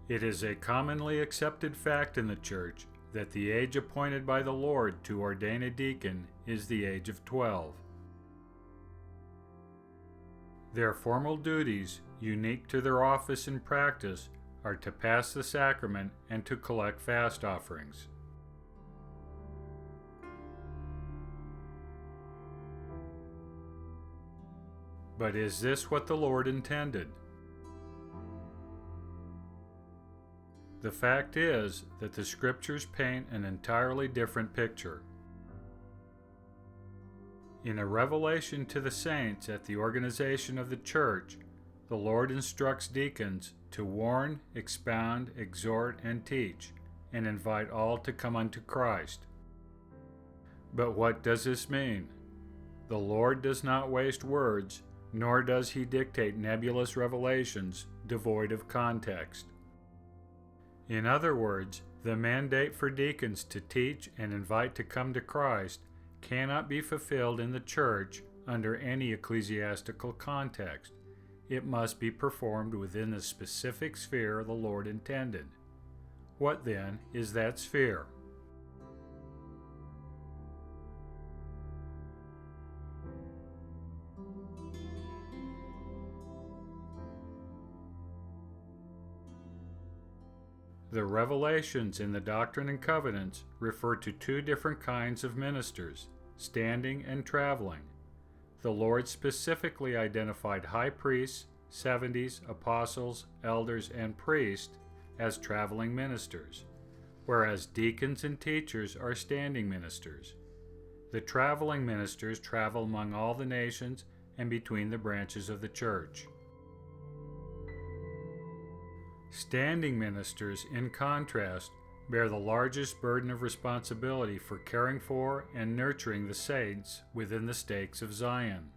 It is a commonly accepted fact in the Church that the age appointed by the Lord to ordain a deacon is the age of 12. Their formal duties, unique to their office and practice, are to pass the sacrament and to collect fast offerings. But is this what the Lord intended? The fact is that the Scriptures paint an entirely different picture. In a revelation to the saints at the organization of the Church, the Lord instructs deacons to warn, expound, exhort, and teach, and invite all to come unto Christ. But what does this mean? The Lord does not waste words, nor does he dictate nebulous revelations devoid of context. In other words, the mandate for deacons to teach and invite to come to Christ cannot be fulfilled in the Church under any ecclesiastical context. It must be performed within the specific sphere the Lord intended. What then is that sphere? The revelations in the Doctrine and Covenants refer to two different kinds of ministers, standing and traveling. The Lord specifically identified high priests, 70s, apostles, elders, and priests as traveling ministers, whereas deacons and teachers are standing ministers. The traveling ministers travel among all the nations and between the branches of the Church. Standing ministers, in contrast, bear the largest burden of responsibility for caring for and nurturing the saints within the stakes of Zion.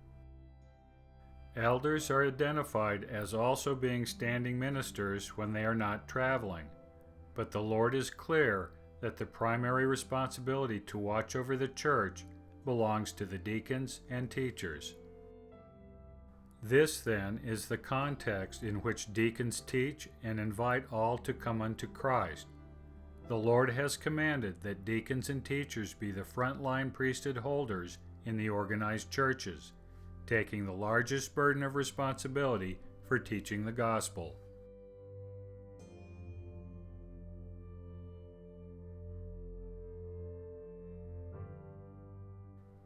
Elders are identified as also being standing ministers when they are not traveling, but the Lord is clear that the primary responsibility to watch over the Church belongs to the deacons and teachers. This, then, is the context in which deacons teach and invite all to come unto Christ. The Lord has commanded that deacons and teachers be the front-line priesthood holders in the organized churches, taking the largest burden of responsibility for teaching the gospel.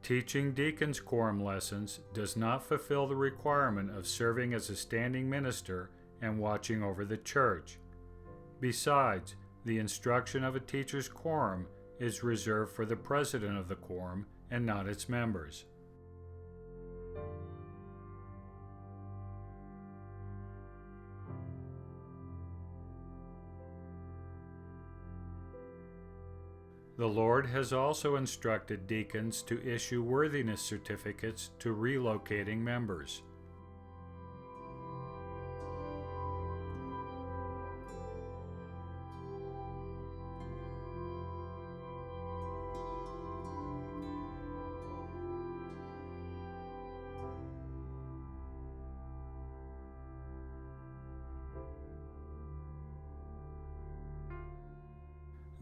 Teaching deacons' quorum lessons does not fulfill the requirement of serving as a standing minister and watching over the church. Besides, the instruction of a teacher's quorum is reserved for the president of the quorum and not its members. The Lord has also instructed deacons to issue worthiness certificates to relocating members.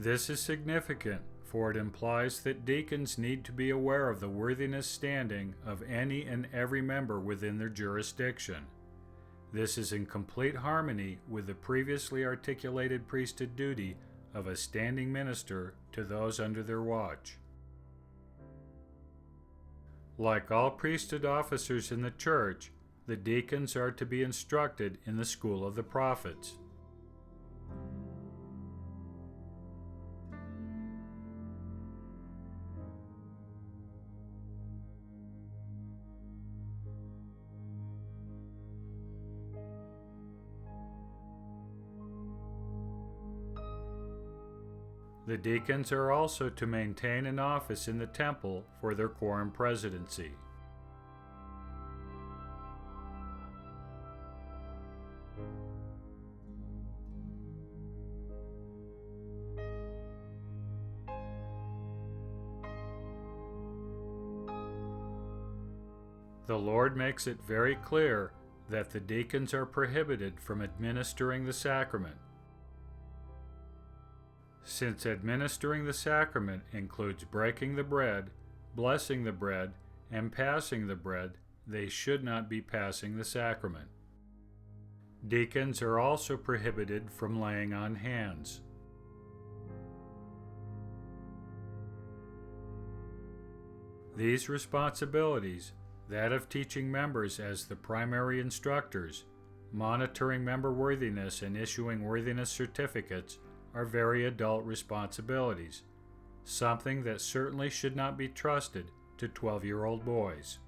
This is significant, for it implies that deacons need to be aware of the worthiness standing of any and every member within their jurisdiction. This is in complete harmony with the previously articulated priesthood duty of a standing minister to those under their watch. Like all priesthood officers in the church, the deacons are to be instructed in the school of the prophets. The deacons are also to maintain an office in the temple for their quorum presidency. The Lord makes it very clear that the deacons are prohibited from administering the sacrament. Since administering the sacrament includes breaking the bread, blessing the bread, and passing the bread, they should not be passing the sacrament. Deacons are also prohibited from laying on hands. These responsibilities, that of teaching members as the primary instructors, monitoring member worthiness, and issuing worthiness certificates, are very adult responsibilities, something that certainly should not be trusted to 12-year-old boys.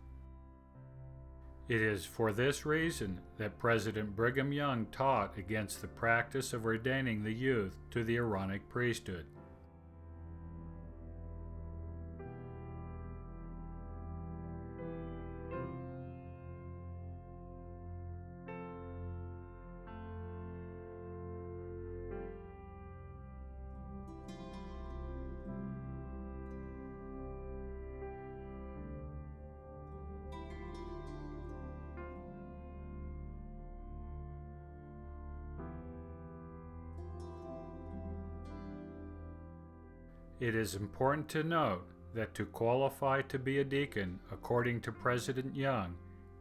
It is for this reason that President Brigham Young taught against the practice of ordaining the youth to the Aaronic priesthood. It is important to note that to qualify to be a deacon, according to President Young,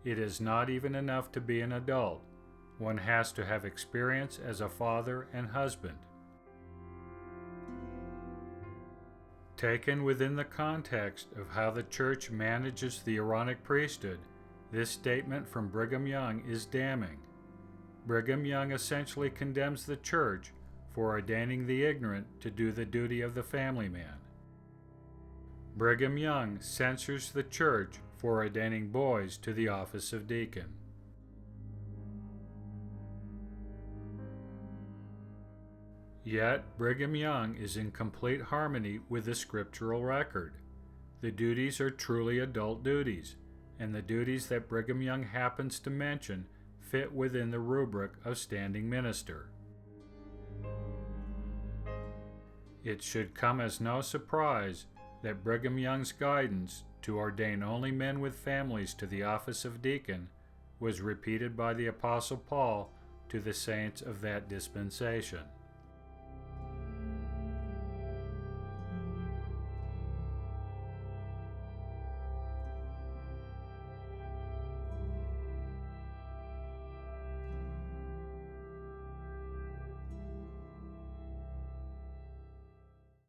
it is not even enough to be an adult. One has to have experience as a father and husband. Taken within the context of how the Church manages the Aaronic priesthood, this statement from Brigham Young is damning. Brigham Young essentially condemns the Church for ordaining the ignorant to do the duty of the family man. Brigham Young censures the Church for ordaining boys to the office of deacon. Yet, Brigham Young is in complete harmony with the scriptural record. The duties are truly adult duties, and the duties that Brigham Young happens to mention fit within the rubric of standing minister. It should come as no surprise that Brigham Young's guidance to ordain only men with families to the office of deacon was repeated by the Apostle Paul to the saints of that dispensation.